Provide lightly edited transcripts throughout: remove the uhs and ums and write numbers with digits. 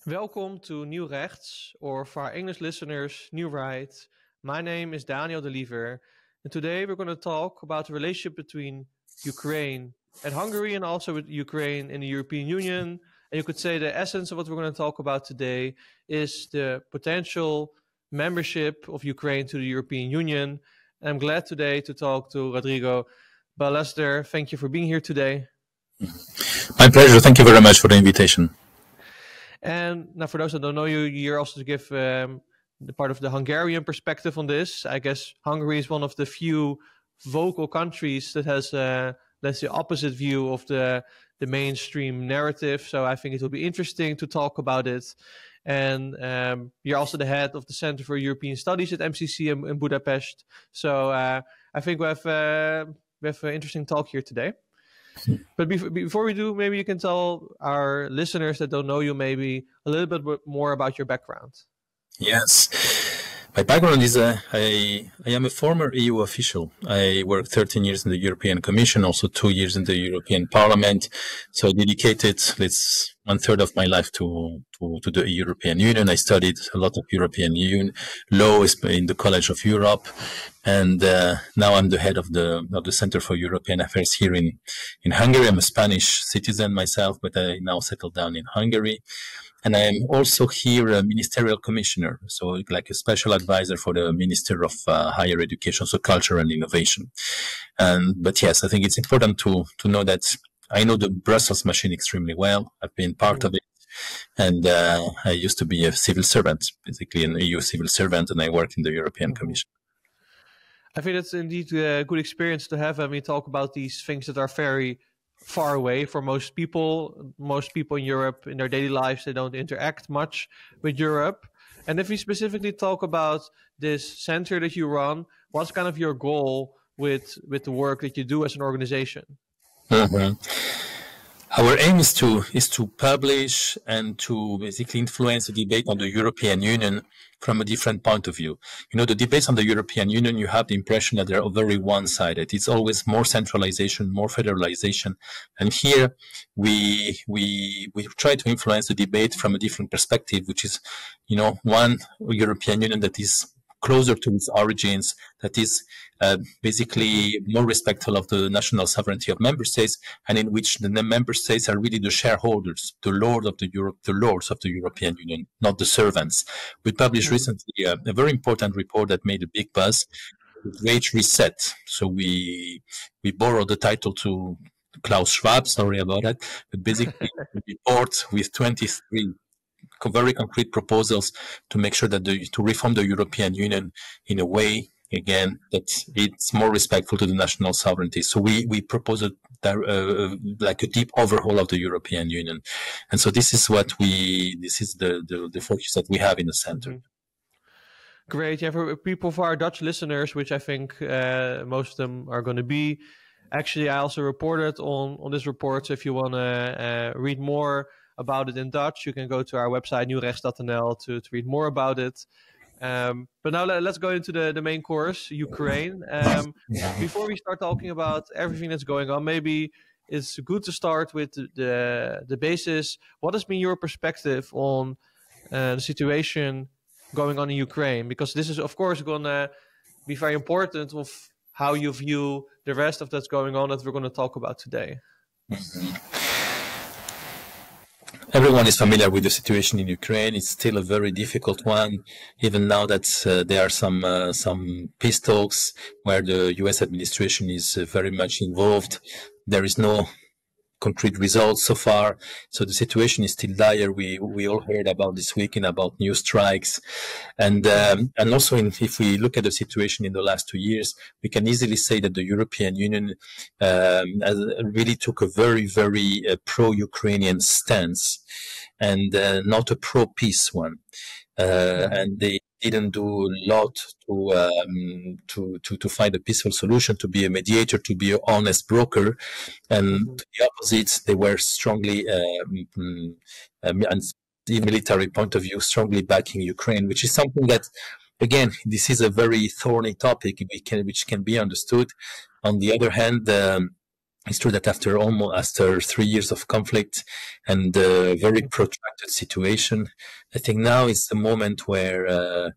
Welcome to New Rechts, or for our English listeners, New Right. My name is Daniel de Liever, and today we're going to talk about the relationship between Ukraine and Hungary, and also with Ukraine and the European Union. And you could say the essence of what we're going to talk about today is the potential membership of Ukraine to the European Union. And I'm glad today to talk to Rodrigo Ballester. Thank you for being here today. My pleasure. Thank you very much for the invitation. And now, for those that don't know you, you're also to give the part of the Hungarian perspective on this. I guess Hungary is one of the few vocal countries that has, let's say, opposite view of the mainstream narrative. So I think it will be interesting to talk about it. And you're also the head of the Center for European Studies at MCC in Budapest. So I think we have an interesting talk here today. But before we do, maybe you can tell our listeners that don't know you maybe a little bit more about your background. Yes. My background is I am a former EU official. I worked 13 years in the European Commission, also 2 years in the European Parliament. So I dedicated 1/3 of my life to the European Union. I studied a lot of European Union law in the College of Europe. And now I'm the head of the Center for European Affairs here in Hungary. I'm a Spanish citizen myself, but I now settled down in Hungary. And I am also here a ministerial commissioner, so like a special advisor for the Minister of Higher Education, so culture and innovation. But yes, I think it's important to know that I know the Brussels machine extremely well. I've been part of it. And I used to be a civil servant, basically an EU civil servant, and I worked in the European Commission. I think it's indeed a good experience to have when we talk about these things that are very far away for most people. Most people in Europe, in their daily lives, they don't interact much with Europe. And if we specifically talk about this center that you run, what's kind of your goal with the work that you do as an organization? Mm-hmm. Our aim is to publish and to basically influence the debate on the European Union from a different point of view. You know, the debates on the European Union, you have the impression that they're very one-sided. It's always more centralization, more federalization. And here we try to influence the debate from a different perspective, which is, you know, one European Union that is closer to its origins, that is basically more respectful of the national sovereignty of member states, and in which the member states are really the shareholders, the lords of the European Union, not the servants. We published recently a very important report that made a big buzz, the Great Reset. So we borrowed the title to Klaus Schwab, sorry about that, but basically a report with 23 very concrete proposals to make sure that to reform the European Union in a way, again, that it's more respectful to the national sovereignty. So we propose like a deep overhaul of the European Union, and so this is the focus that we have in the center. Great. Yeah, for our Dutch listeners, which I think most of them are going to be. Actually, I also reported on this report. So if you want to read more about it in Dutch, you can go to our website nieuwrechts.nl to read more about it. But now let's go into the main course, Ukraine. Before we start talking about everything that's going on, maybe it's good to start with the basis. What has been your perspective on the situation going on in Ukraine? Because this is, of course, going to be very important of how you view the rest of that's going on that we're going to talk about today. Mm-hmm. Everyone is familiar with the situation in Ukraine. It's still a very difficult one, even now that there are some peace talks where the U.S. administration is very much involved. There is no concrete results so far, so the situation is still dire. We all heard about this weekend about new strikes, and also if we look at the situation in the last 2 years, we can easily say that the European Union really took a very pro-Ukrainian stance, and not a pro-peace one, and they didn't do a lot to find a peaceful solution, to be a mediator, to be an honest broker, and to the opposite, they were strongly, and the military point of view, strongly backing Ukraine, which is something that, again, this is a very thorny topic which can be understood. On the other hand, It's true that after 3 years of conflict and a very protracted situation, I think now is the moment where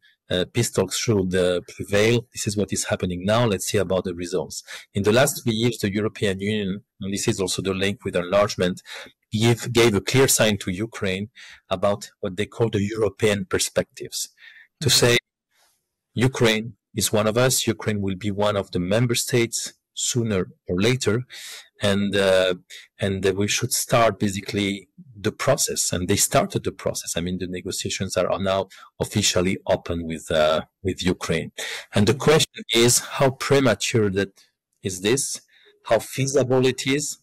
peace talks should prevail. This is what is happening now. Let's see about the results. In the last 3 years, the European Union, and this is also the link with enlargement, gave a clear sign to Ukraine about what they call the European perspectives. To say, Ukraine is one of us, Ukraine will be one of the member states sooner or later, and we should start basically the process, and they started the process. I mean, the negotiations are now officially open with Ukraine, and the question is how premature that is this, how feasible it is,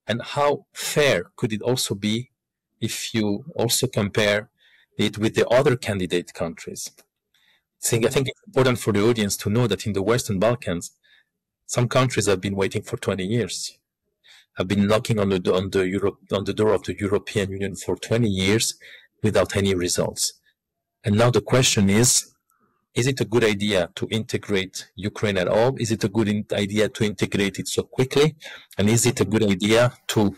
and how fair could it also be if you also compare it with the other candidate countries. I think it's important for the audience to know that in the Western Balkans, some countries have been waiting for 20 years, have been knocking on the door of the European Union for 20 years without any results. And now the question is it a good idea to integrate Ukraine at all? Is it a good idea to integrate it so quickly? And is it a good idea to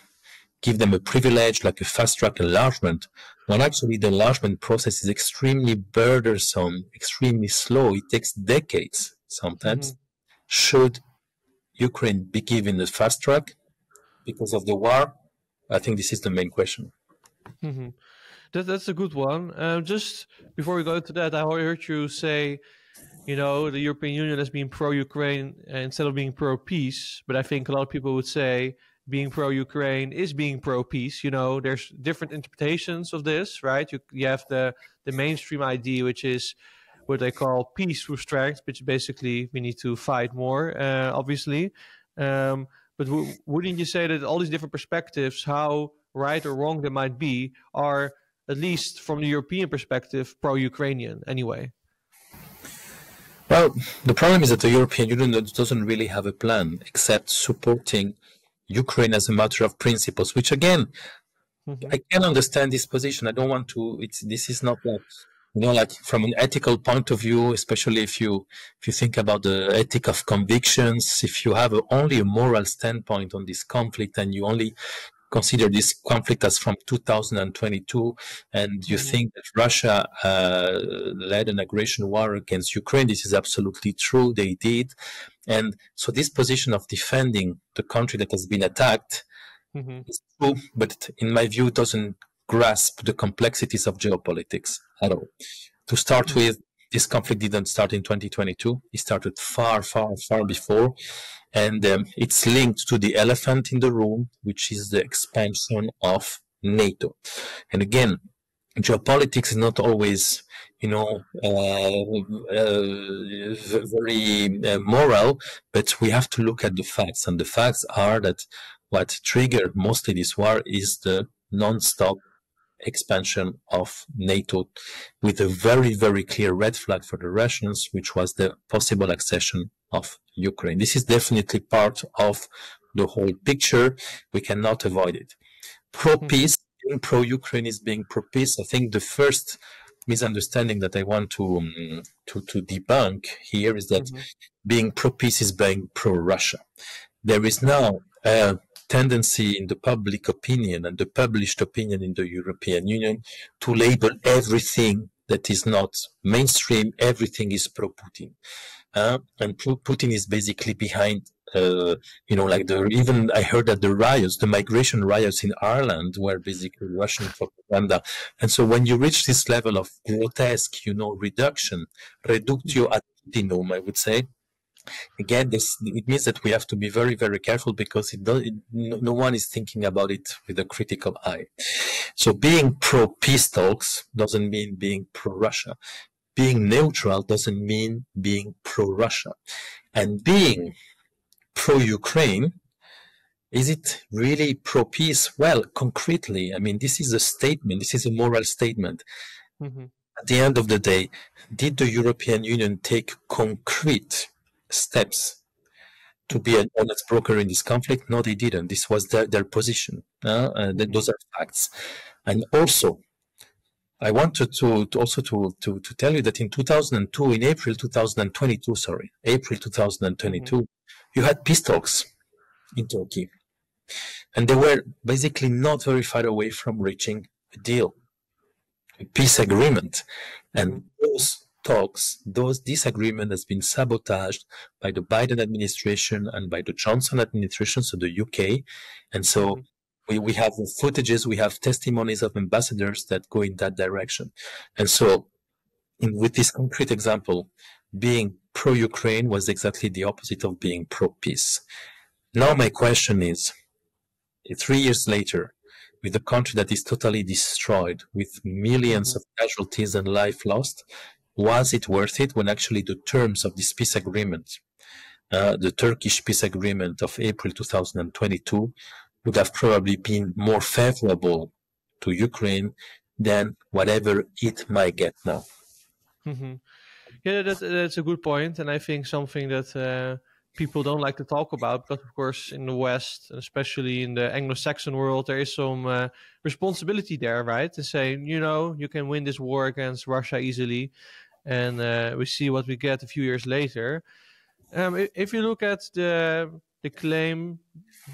give them a privilege like a fast-track enlargement, when actually the enlargement process is extremely burdensome, extremely slow? It takes decades sometimes. Should Ukraine be given the fast track because of the war? I think this is the main question. That's a good one. Just before we go into that, I heard you say, the European Union has been pro-Ukraine instead of being pro-peace. But I think a lot of people would say being pro-Ukraine is being pro-peace. There's different interpretations of this, right? You have the mainstream idea, which is what they call peace through strength, which basically we need to fight more, obviously. But wouldn't you say that all these different perspectives, how right or wrong they might be, are, at least from the European perspective, pro-Ukrainian anyway? Well, the problem is that the European Union doesn't really have a plan except supporting Ukraine as a matter of principles, which again, I can understand this position. I don't want to, this is not like, like from an ethical point of view, especially if you think about the ethic of convictions, if you have only a moral standpoint on this conflict and you only consider this conflict as from 2022 and you think that Russia led an aggression war against Ukraine, this is absolutely true, they did. And so this position of defending the country that has been attacked is true, but in my view doesn't grasp the complexities of geopolitics at all. To start with, this conflict didn't start in 2022. It started far, far, far before. And it's linked to the elephant in the room, which is the expansion of NATO. And again, geopolitics is not always, very moral, but we have to look at the facts. And the facts are that what triggered mostly this war is the non-stop expansion of NATO, with a very, very clear red flag for the Russians, which was the possible accession of Ukraine. This is definitely part of the whole picture. We cannot avoid it. Pro-peace, being pro-Ukraine is being pro-peace. I think the first misunderstanding that I want to debunk here is that being pro-peace is being pro-Russia. There is now a tendency in the public opinion and the published opinion in the European Union to label everything that is not mainstream, everything is pro-Putin. And Putin is basically behind, even I heard that the migration riots in Ireland were basically Russian propaganda. And so when you reach this level of grotesque, reductio ad Putinum, I would say, again, it means that we have to be very, very careful because no one is thinking about it with a critical eye. So being pro-peace talks doesn't mean being pro-Russia. Being neutral doesn't mean being pro-Russia. And being pro-Ukraine, is it really pro-peace? Well, concretely, I mean, this is a statement. This is a moral statement. At the end of the day, did the European Union take concrete steps to be an honest broker in this conflict? No, they didn't. This was their position. Those are facts. And also, I wanted to tell you that in April 2022, you had peace talks in Turkey. And they were basically not very far away from reaching a deal, a peace agreement. And those talks, this agreement has been sabotaged by the Biden administration and by the Johnson administration, so the UK. And so we have footages, we have testimonies of ambassadors that go in that direction. And so with this concrete example, being pro-Ukraine was exactly the opposite of being pro-peace. Now my question is, 3 years later, with a country that is totally destroyed, with millions of casualties and life lost, was it worth it when actually the terms of this peace agreement, the Turkish peace agreement of April 2022, would have probably been more favorable to Ukraine than whatever it might get now? Yeah, that's a good point, and I think something that people don't like to talk about, because of course in the West, especially in the Anglo-Saxon world, there is some responsibility there, right? To say, you know, you can win this war against Russia easily, and we see what we get a few years later. If you look at the claim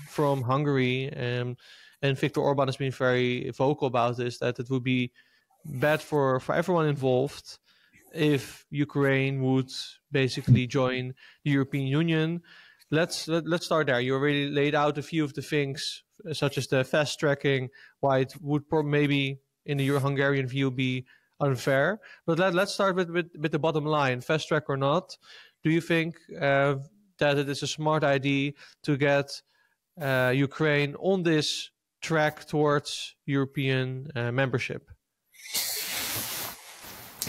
from Hungary, and Viktor Orban has been very vocal about this, that it would be bad for everyone involved if Ukraine would basically join the European Union. Let's start there. You already laid out a few of the things, such as the fast tracking, why it would maybe in the Hungarian view be unfair. But let's start with the bottom line, fast track or not. Do you think that it is a smart idea to get Ukraine on this track towards European membership?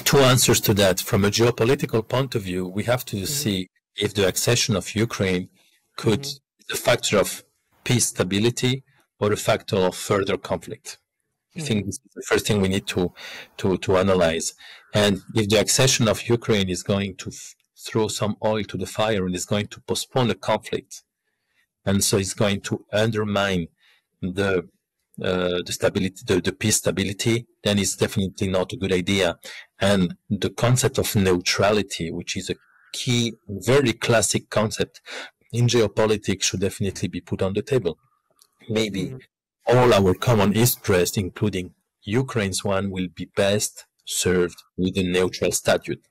Two answers to that. From a geopolitical point of view, we have to see if the accession of Ukraine could be a factor of peace stability or a factor of further conflict. I think this is the first thing we need to analyze. And if the accession of Ukraine is going to throw some oil to the fire and is going to postpone the conflict, and so it's going to undermine the stability, the peace stability, then it's definitely not a good idea. And the concept of neutrality, which is a key, very classic concept in geopolitics, should definitely be put on the table. Maybe all our common interests, including Ukraine's one, will be best served with a neutral statute,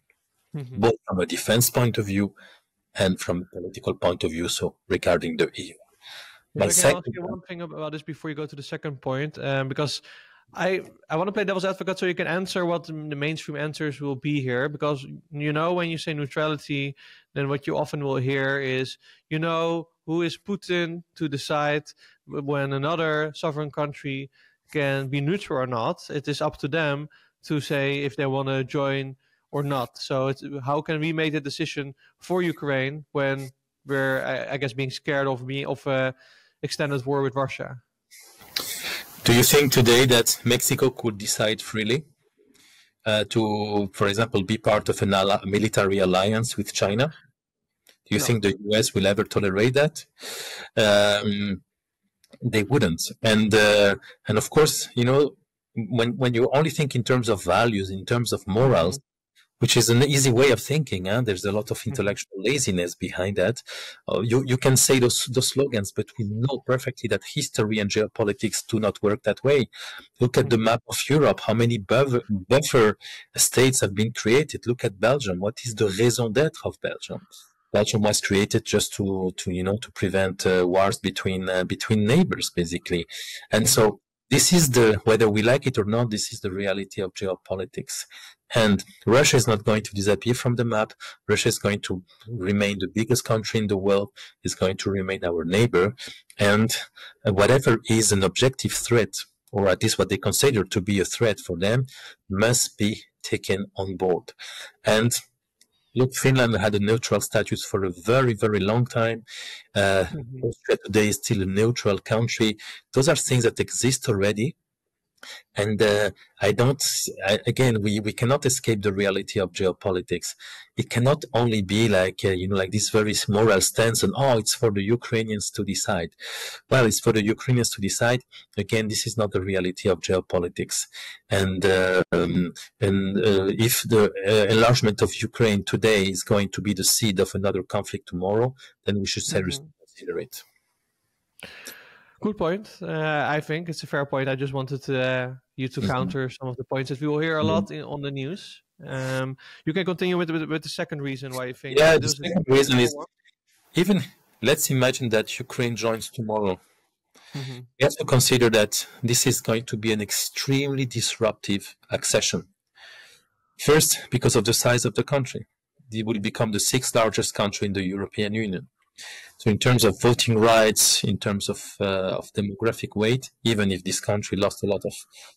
both from a defense point of view and from a political point of view, so regarding the EU. Can I ask you one thing about this before you go to the second point? Because I want to play devil's advocate, so you can answer what the mainstream answers will be here. Because, you know, when you say neutrality, then what you often will hear is, you know, who is Putin to decide when another sovereign country can be neutral or not? It is up to them to say if they want to join or not. So how can we make the decision for Ukraine when we're, I guess, being scared of extended war with Russia? Do you think today that Mexico could decide freely to, for example, be part of a military alliance with China? Do you think the US will ever tolerate that? They wouldn't. And of course, you know, when you only think in terms of values, in terms of morals, which is an easy way of thinking. There's a lot of intellectual laziness behind that. You can say those slogans, but we know perfectly that history and geopolitics do not work that way. Look at the map of Europe. How many buffer states have been created? Look at Belgium. What is the raison d'être of Belgium? Belgium was created just to prevent wars between neighbors, basically. And so this is whether we like it or not, this is the reality of geopolitics. And Russia is not going to disappear from the map. Russia is going to remain the biggest country in the world, is going to remain our neighbor. And whatever is an objective threat, or at least what they consider to be a threat for them, must be taken on board. And look, Finland had a neutral status for a very, very long time. Austria today is still a neutral country. Those are things that exist already. And again, we cannot escape the reality of geopolitics. It cannot only be like, like this very moral stance and, it's for the Ukrainians to decide. Well, it's for the Ukrainians to decide. Again, this is not the reality of geopolitics. And if the enlargement of Ukraine today is going to be the seed of another conflict tomorrow, then we should seriously consider it. Good point. I think it's a fair point. I just wanted you to counter some of the points that we will hear a lot on the news. You can continue with the second reason why you think. Yeah, the second reason is, even let's imagine that Ukraine joins tomorrow. We have to consider that this is going to be an extremely disruptive accession. First, because of the size of the country. It will become the 6th largest country in the European Union. So in terms of voting rights, in terms of demographic weight, even if this country lost a lot of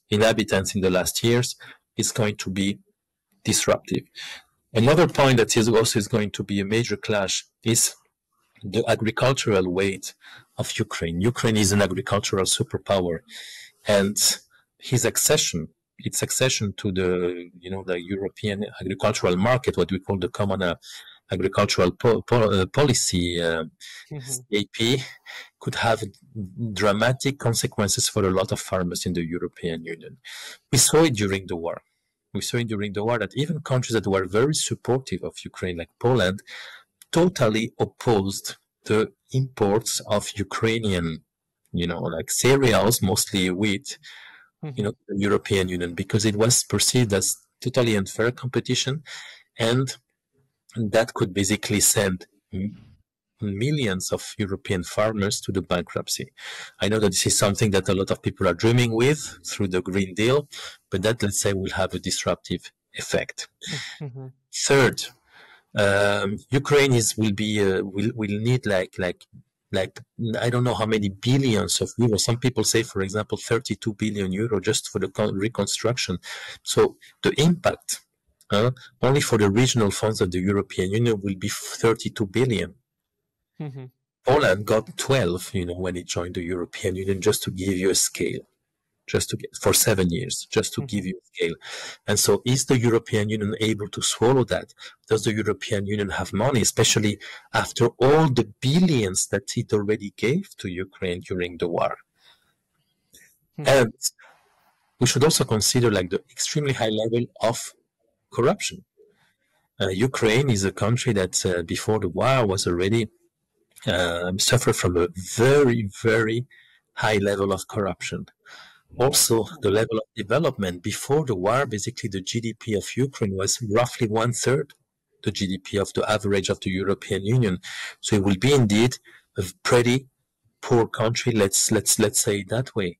inhabitants in the last years, it's going to be disruptive. Another point that is also going to be a major clash is the agricultural weight of Ukraine. Ukraine is an agricultural superpower, and its accession to the the European agricultural market, what we call the common agricultural policy, CAP, could have dramatic consequences for a lot of farmers in the European Union. We saw it during the war. We saw during the war that even countries that were very supportive of Ukraine, like Poland, totally opposed the imports of Ukrainian, like cereals, mostly wheat, the European Union, because it was perceived as totally unfair competition, and that could basically send millions of European farmers to the bankruptcy. I know that this is something that a lot of people are dreaming with through the Green Deal, but that, let's say, will have a disruptive effect. Third, Ukraine will need like I don't know how many billions of euros. Some people say, for example, 32 billion euro just for the reconstruction. So the impact only for the regional funds of the European Union will be 32 billion. Poland got 12, when it joined the European Union, just to give you a scale, for 7 years, just to give you a scale. And so is the European Union able to swallow that? Does the European Union have money, especially after all the billions that it already gave to Ukraine during the war? And we should also consider the extremely high level of corruption. Ukraine is a country that before the war was already suffered from a very, very high level of corruption. Also, the level of development before the war, basically the GDP of Ukraine was roughly 1/3 the GDP of the average of the European Union. So it will be indeed a pretty poor country. Let's say it that way.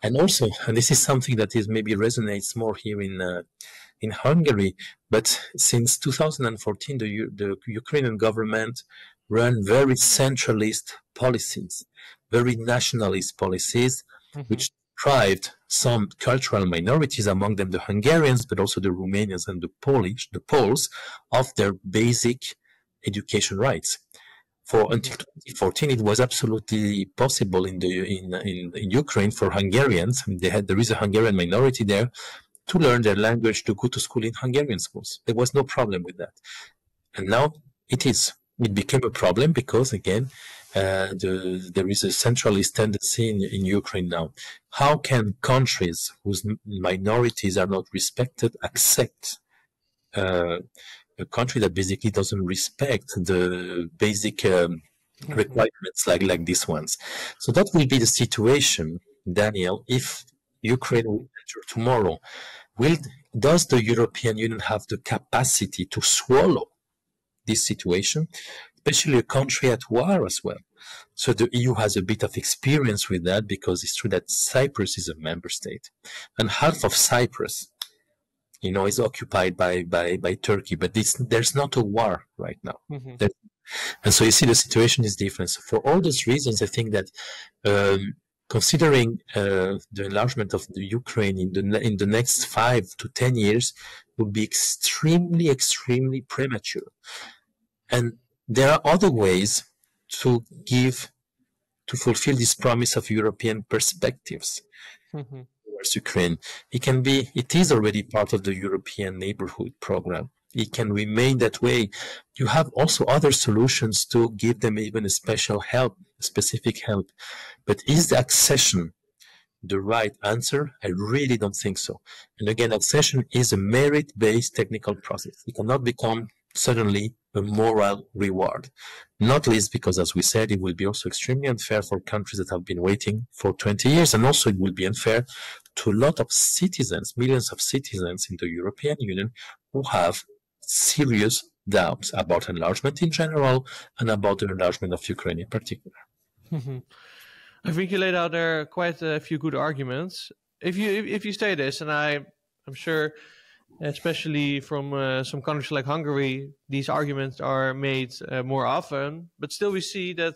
And also, and this is something that maybe resonates more here in Hungary, but since 2014, the Ukrainian government ran very centralist policies, very nationalist policies, which deprived some cultural minorities, among them the Hungarians, but also the Romanians and the Poles, of their basic education rights. Until 2014, it was absolutely possible in Ukraine for Hungarians. There is a Hungarian minority there, to learn their language, to go to school in Hungarian schools. There was no problem with that. And now it is. It became a problem because, again, there is a centralist tendency in Ukraine now. How can countries whose minorities are not respected accept a country that basically doesn't respect the basic requirements like these ones? So that will be the situation, Daniel, if Ukraine will enter tomorrow. Does the European Union have the capacity to swallow this situation, especially a country at war as well? So the EU has a bit of experience with that, because it's true that Cyprus is a member state, and half of Cyprus, is occupied by Turkey, but there's not a war right now. And so you see the situation is different. So for all those reasons, I think that considering the enlargement of the Ukraine in the next 5 to 10 years would be extremely, extremely premature. And there are other ways to fulfill this promise of European perspectives towards Ukraine. It is already part of the European Neighborhood Program. It can remain that way. You have also other solutions to give them even a specific help. But is the accession the right answer? I really don't think so. And again, accession is a merit-based technical process. It cannot become suddenly a moral reward. Not least because, as we said, it will be also extremely unfair for countries that have been waiting for 20 years. And also it will be unfair to a lot of citizens, millions of citizens in the European Union who have serious doubts about enlargement in general and about the enlargement of Ukraine in particular. I think you laid out there quite a few good arguments. If you say this, and I'm sure, especially from some countries like Hungary, these arguments are made more often. But still, we see that,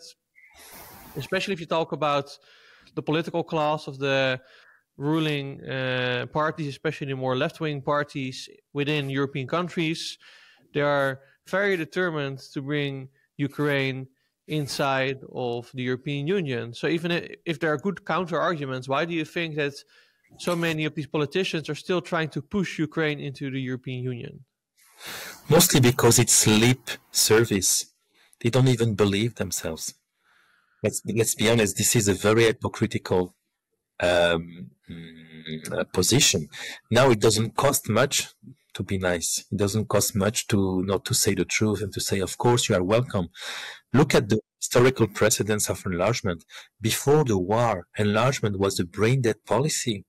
especially if you talk about the political class of the ruling parties, especially the more left-wing parties within European countries, they are very determined to bring Ukraine inside of the European Union. So even if there are good counter arguments, why do you think that so many of these politicians are still trying to push Ukraine into the European Union? Mostly because it's lip service. They don't even believe themselves. Let's be honest, this is a very hypocritical position. Now it doesn't cost much to be nice. It doesn't cost much to not to say the truth and to say, of course, you are welcome. Look at the historical precedents of enlargement. Before the war, enlargement was a brain-dead policy.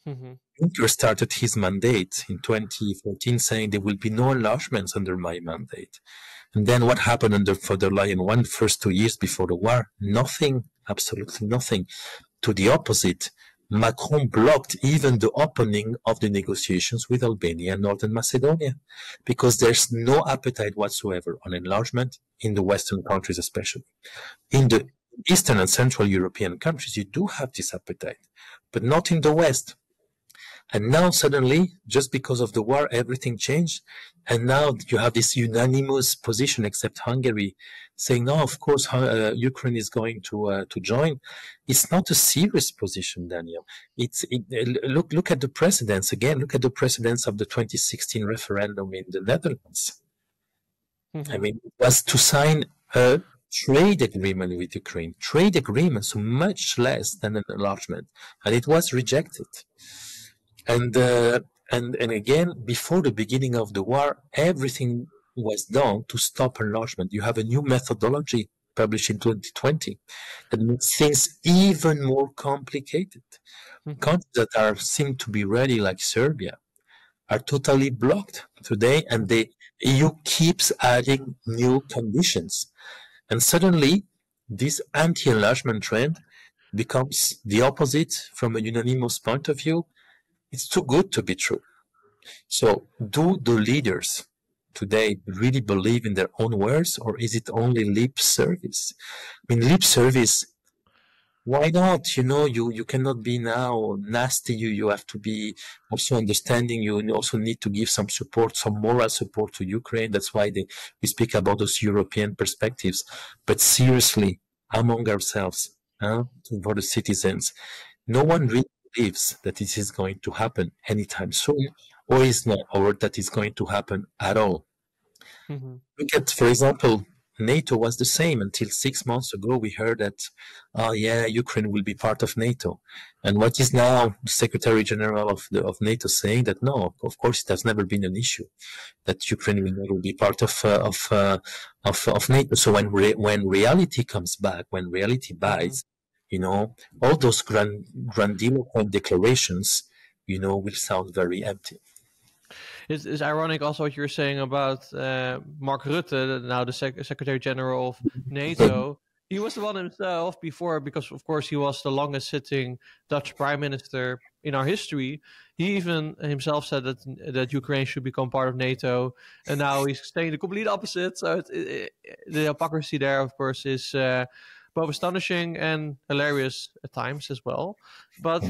Juncker started his mandate in 2014 saying there will be no enlargements under my mandate. And then what happened under von der Leyen first 2 years before the war? Nothing, absolutely nothing. To the opposite, Macron blocked even the opening of the negotiations with Albania and Northern Macedonia because there's no appetite whatsoever on enlargement in the Western countries especially. In the Eastern and Central European countries, you do have this appetite, but not in the West. And now suddenly, just because of the war, everything changed. And now you have this unanimous position, except Hungary, saying, no, of course, Ukraine is going to join. It's not a serious position, Daniel. Look at the precedents. Again, look at the precedents of the 2016 referendum in the Netherlands. I mean, it was to sign a trade agreement with Ukraine. Trade agreement, so much less than an enlargement. And it was rejected. And again, before the beginning of the war, everything was done to stop enlargement. You have a new methodology published in 2020 that makes things even more complicated. Countries that seem to be ready, like Serbia, are totally blocked today, and the EU keeps adding new conditions. And suddenly, this anti-enlargement trend becomes the opposite from a unanimous point of view. It's too good to be true. So do the leaders today really believe in their own words, or is it only lip service? I mean, lip service, why not? You cannot be now nasty. You have to be also understanding. You also need to give some support, some moral support to Ukraine. That's why we speak about those European perspectives. But seriously, among ourselves, for the citizens, no one really believes that this is going to happen anytime soon, or is not, or that is going to happen at all. Look at, for example, NATO was the same until 6 months ago. We heard that, Ukraine will be part of NATO. And what is now the Secretary General of NATO saying that no, of course it has never been an issue that Ukraine will never be part of NATO. So when reality comes back, when reality bites, all those grandiloquent declarations, will sound very empty. It's ironic also what you're saying about Mark Rutte, now the Secretary General of NATO. He was the one himself before, because of course he was the longest sitting Dutch Prime Minister in our history. He even himself said that Ukraine should become part of NATO, and now he's saying the complete opposite. So the hypocrisy there, of course, is both astonishing and hilarious at times as well. But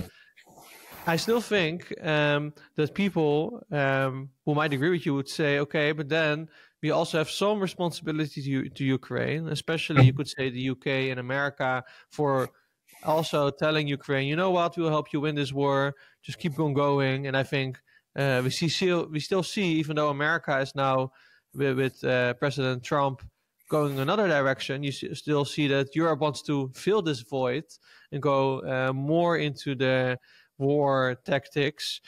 I still think that people who might agree with you would say, okay, but then we also have some responsibility to Ukraine, especially you could say the UK and America, for also telling Ukraine, you know what, we'll help you win this war, just keep on going. And I think we still see, even though America is now with President Trump going another direction, you still see that Europe wants to fill this void and go more into the war tactics.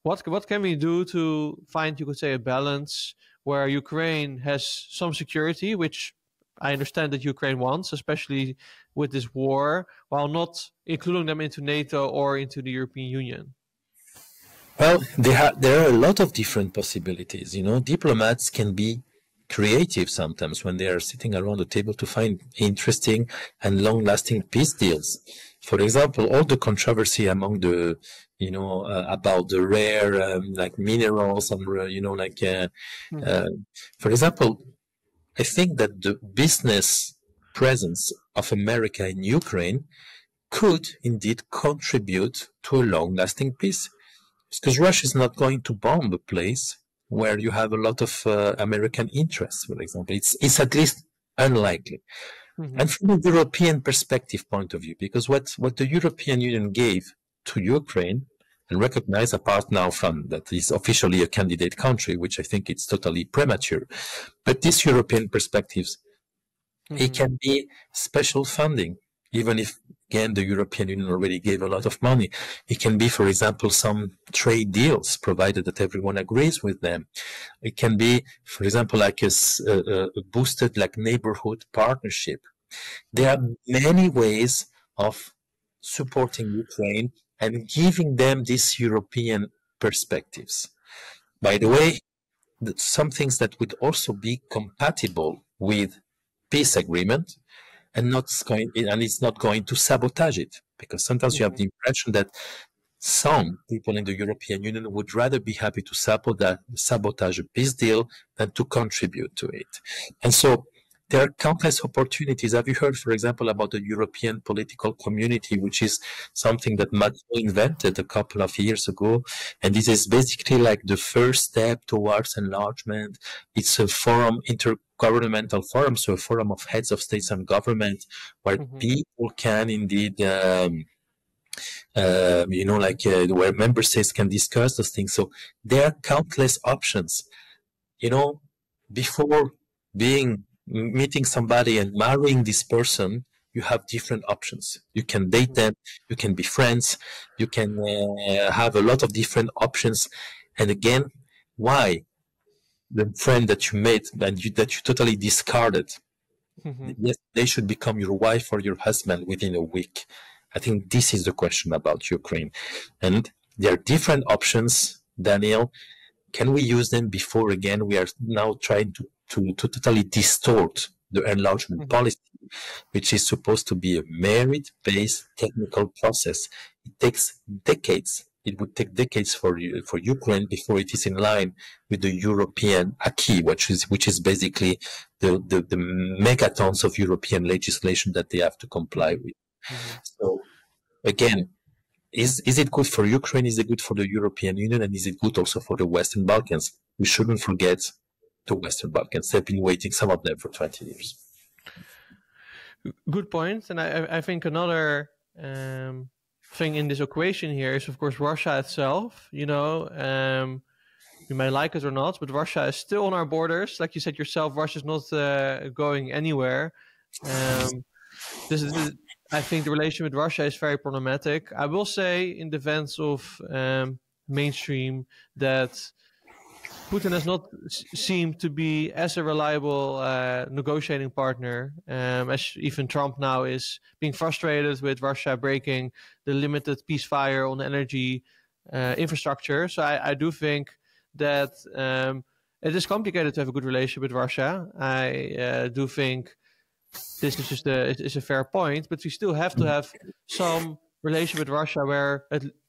What can we do to find, you could say, a balance where Ukraine has some security, which I understand that Ukraine wants, especially with this war, while not including them into NATO or into the European Union? Well, there are a lot of different possibilities. Diplomats can be creative sometimes when they are sitting around the table to find interesting and long-lasting peace deals. For example, all the controversy among the, about the rare like minerals and for example, I think that the business presence of America in Ukraine could indeed contribute to a long-lasting peace. Because Russia is not going to bomb a place where you have a lot of American interests, for example. It's at least unlikely. And from a European perspective point of view, because what the European Union gave to Ukraine, and recognize apart now from that is officially a candidate country, which I think it's totally premature, but this European perspectives, it can be special funding, even if again, the European Union already gave a lot of money. It can be, for example, some trade deals, provided that everyone agrees with them. It can be, for example, like a boosted like neighborhood partnership. There are many ways of supporting Ukraine and giving them these European perspectives. By the way, some things that would also be compatible with peace agreement, and it's not going to sabotage it, because sometimes you have the impression that some people in the European Union would rather be happy to sabotage a peace deal than to contribute to it. And so there are countless opportunities. Have you heard, for example, about the European political community, which is something that Macron invented a couple of years ago? And this is basically like the first step towards enlargement. It's a forum, intergovernmental forum, so a forum of heads of states and government, where people can indeed, where member states can discuss those things. So there are countless options. Before meeting somebody and marrying this person, you have different options. You can date them, you can be friends, you can have a lot of different options. And again, why the friend that you made and that you totally discarded, yes, they should become your wife or your husband within a week? I think this is the question about Ukraine. And there are different options, Daniel. Can we use them before, again, we are now trying to totally distort the enlargement policy, which is supposed to be a merit-based technical process? It takes decades. It would take decades for Ukraine before it is in line with the European acquis, which is basically the megatons of European legislation that they have to comply with. So again, is it good for Ukraine? Is it good for the European Union? And is it good also for the Western Balkans? We shouldn't forget the Western Balkans. They've been waiting, some of them, for 20 years. Good point. And I think another thing in this equation here is, of course, Russia itself. You may like it or not, but Russia is still on our borders. Like you said yourself, Russia is not going anywhere. I think the relation with Russia is very problematic. I will say, in defense of mainstream, that Putin has not seemed to be as a reliable negotiating partner, as even Trump now is being frustrated with Russia breaking the limited ceasefire on energy infrastructure. So I do think that it is complicated to have a good relationship with Russia. I do think this is just a fair point, but we still have to have some relationship with Russia where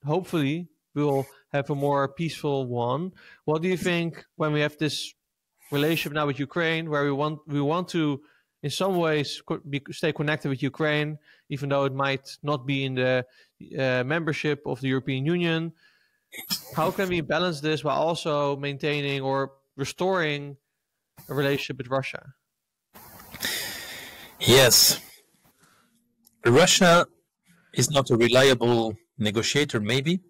hopefully we will have a more peaceful one. What do you think when we have this relationship now with Ukraine, where we want to in some ways stay connected with Ukraine, even though it might not be in the membership of the European Union? How can we balance this while also maintaining or restoring a relationship with Russia? Yes. Russia is not a reliable negotiator, maybe.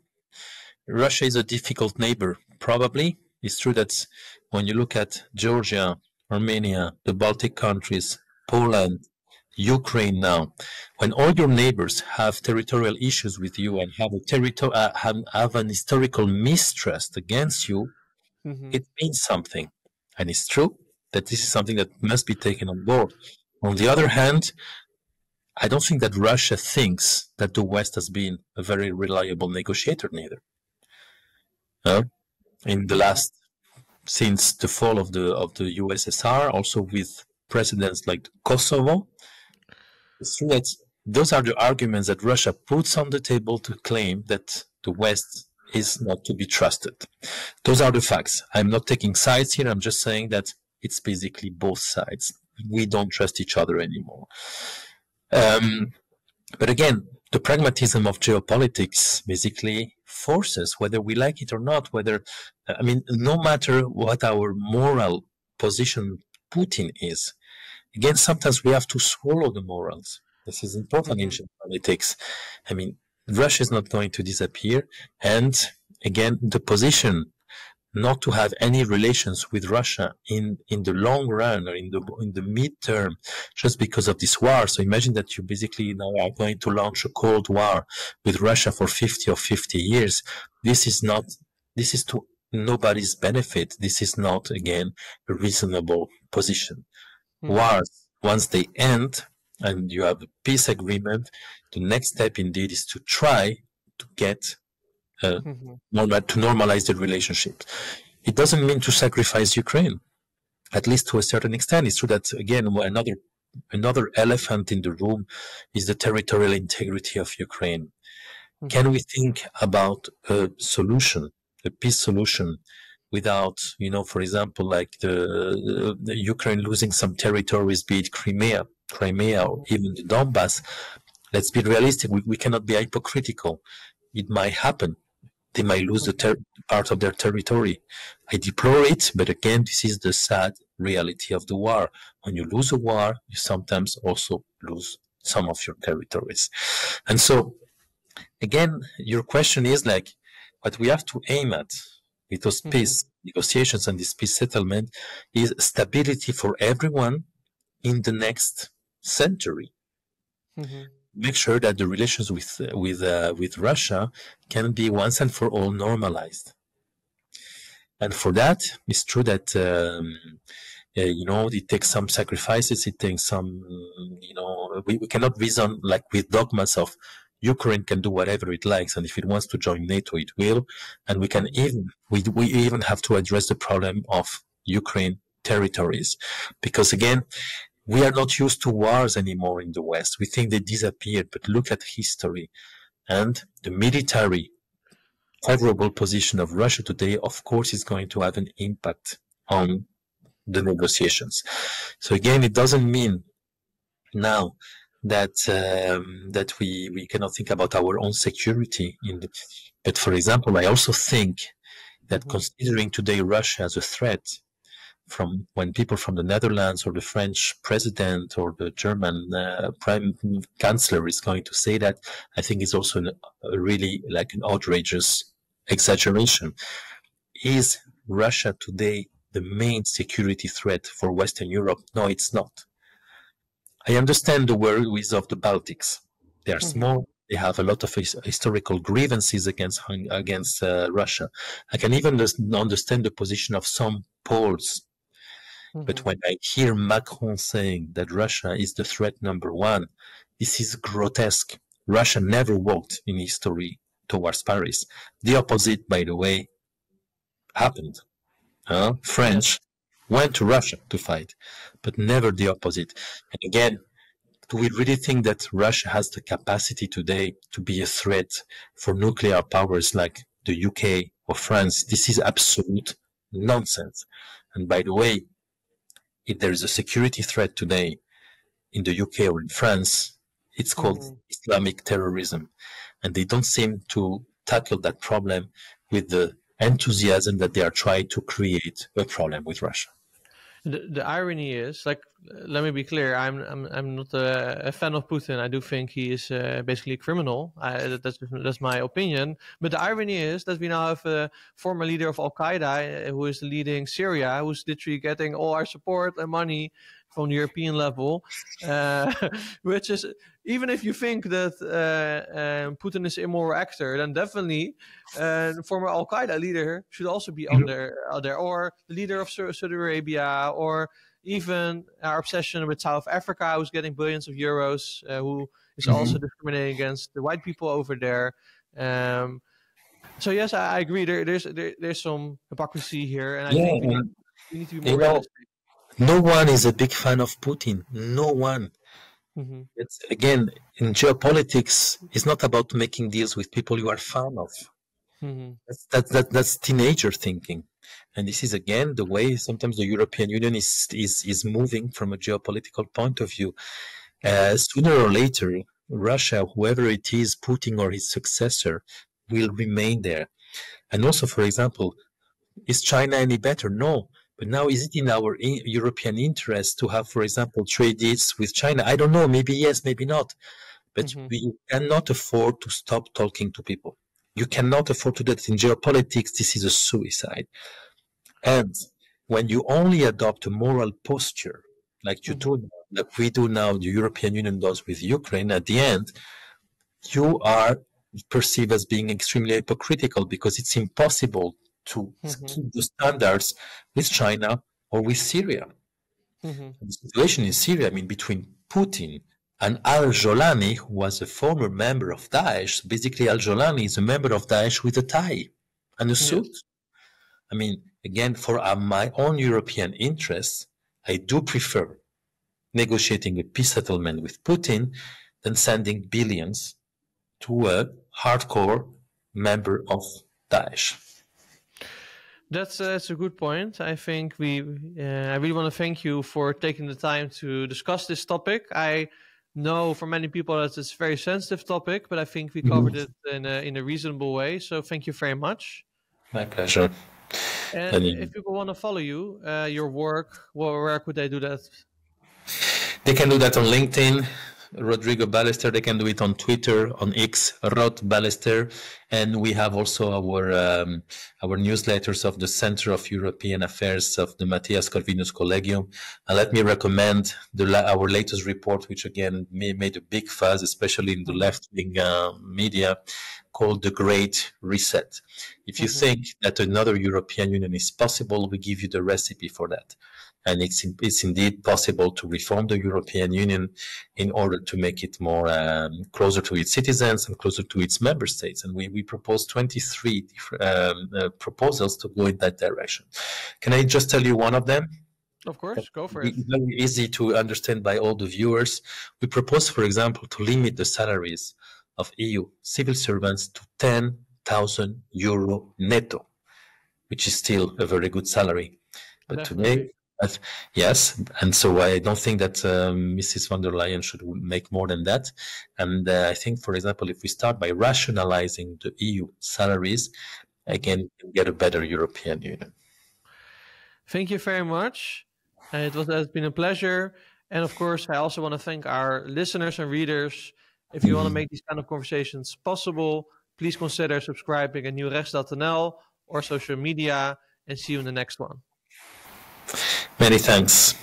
Russia is a difficult neighbor, probably. It's true that when you look at Georgia, Armenia, the Baltic countries, Poland, Ukraine now, when all your neighbors have territorial issues with you and have an historical mistrust against you, it means something. And it's true that this is something that must be taken on board. On the other hand, I don't think that Russia thinks that the West has been a very reliable negotiator neither. In the last, since the fall of the USSR, also with presidents like Kosovo, it's true that those are the arguments that Russia puts on the table to claim that the West is not to be trusted. Those are the facts. I'm not taking sides here. I'm just saying that it's basically both sides. We don't trust each other anymore. But again, the pragmatism of geopolitics basically forces, whether we like it or not, no matter what our moral position Putin is, again, sometimes we have to swallow the morals. This is important in geopolitics. Russia is not going to disappear. And again, the position not to have any relations with Russia in the long run or in the midterm, just because of this war. So imagine that you basically now are going to launch a Cold War with Russia for 50 or 50 years. This is to nobody's benefit. This is not, again, a reasonable position. Wars, once they end and you have a peace agreement, the next step indeed is to try to get to normalize the relationship. It doesn't mean to sacrifice Ukraine, at least to a certain extent. It's true that, again, another elephant in the room is the territorial integrity of Ukraine. Can we think about a solution, a peace solution, without, for example, like the Ukraine losing some territories, be it Crimea or even the Donbass? Let's be realistic. We cannot be hypocritical. It might happen. They might lose part of their territory. I deplore it, but again, this is the sad reality of the war. When you lose a war, you sometimes also lose some of your territories. And so, again, your question is like, what we have to aim at with those peace negotiations and this peace settlement is stability for everyone in the next century. Make sure that the relations with Russia can be once and for all normalized. And for that, it's true that it takes some sacrifices. It takes some, we cannot reason like with dogmas of Ukraine can do whatever it likes, and if it wants to join NATO, it will. And we even have to address the problem of Ukraine territories, because again, we are not used to wars anymore in the West. We think they disappeared, but look at history. And the military favorable position of Russia today, of course, is going to have an impact on the negotiations. So again, it doesn't mean now that we cannot think about our own security. But for example, I also think that considering today Russia as a threat, from when people from the Netherlands or the French president or the German prime chancellor is going to say that, I think it's also really like an outrageous exaggeration. Is Russia today the main security threat for Western Europe? No, it's not. I understand the worries of the Baltics. They are small. They have a lot of historical grievances against Russia. I can even understand the position of some Poles. But when I hear Macron saying that Russia is the threat number one, this is grotesque. Russia never walked in history towards Paris. The opposite, by the way, happened. French went to Russia to fight, but never the opposite. And again, do we really think that Russia has the capacity today to be a threat for nuclear powers like the UK or France? This is absolute nonsense. And by the way, if there is a security threat today in the UK or in France, it's called Islamic terrorism. And they don't seem to tackle that problem with the enthusiasm that they are trying to create a problem with Russia. The irony is, like, let me be clear, I'm not a fan of Putin. I do think he is basically a criminal. That's my opinion. But the irony is that we now have a former leader of Al Qaeda who is leading Syria, who's literally getting all our support and money from the European level, which is, even if you think that Putin is an immoral actor, then definitely former Al-Qaeda leader should also be on there, or the leader of Saudi Arabia, or even our obsession with South Africa, who's getting billions of euros, who is also discriminating against the white people over there. So yes, I agree. There's some hypocrisy here, and I think we need to be more realistic. No one is a big fan of Putin. No one. It's, again, in geopolitics, it's not about making deals with people you are fan of. That's teenager thinking, and this is again the way sometimes the European Union is moving from a geopolitical point of view. Sooner or later, Russia, whoever it is, Putin or his successor, will remain there. And also, for example, is China any better? No. But now, is it in our European interest to have, for example, trade deals with China? I don't know. Maybe yes, maybe not. But we cannot afford to stop talking to people. You cannot afford to do that. In geopolitics, this is a suicide. And when you only adopt a moral posture, like we do now, the European Union does with Ukraine, at the end, you are perceived as being extremely hypocritical, because it's impossible to keep the standards with China or with Syria. The situation in Syria, I mean, between Putin and al-Jolani, who was a former member of Daesh. Basically, al-Jolani is a member of Daesh with a tie and a suit. I mean, again, for my own European interests, I do prefer negotiating a peace settlement with Putin than sending billions to a hardcore member of Daesh. That's a good point. I think I really want to thank you for taking the time to discuss this topic. I know for many people that it's a very sensitive topic, but I think we covered it in a reasonable way. So thank you very much. My pleasure. And if people want to follow you, your work, where could they do that? They can do that on LinkedIn, Rodrigo Ballester. They can do it on Twitter, on X, Rod Ballester. And we have also our newsletters of the Center of European Affairs of the Matthias Corvinus Collegium. And let me recommend our latest report, which again made a big fuss, especially in the left-wing media, called The Great Reset. If you think that another European Union is possible, we give you the recipe for that. And it's indeed possible to reform the European Union in order to make it more closer to its citizens and closer to its member states. And we propose 23 different proposals to go in that direction. Can I just tell you one of them? Of course, go for it. It's very easy to understand by all the viewers. We propose, for example, to limit the salaries of EU civil servants to 10,000 euro netto, which is still a very good salary. But today, yes, and so I don't think that Mrs. von der Leyen should make more than that. And I think, for example, if we start by rationalizing the EU salaries, again, we can get a better European Union. Thank you very much. It has been a pleasure. And of course, I also want to thank our listeners and readers. If you want to make these kind of conversations possible, please consider subscribing at nieuwrechts.nl or social media, and see you in the next one. Many thanks.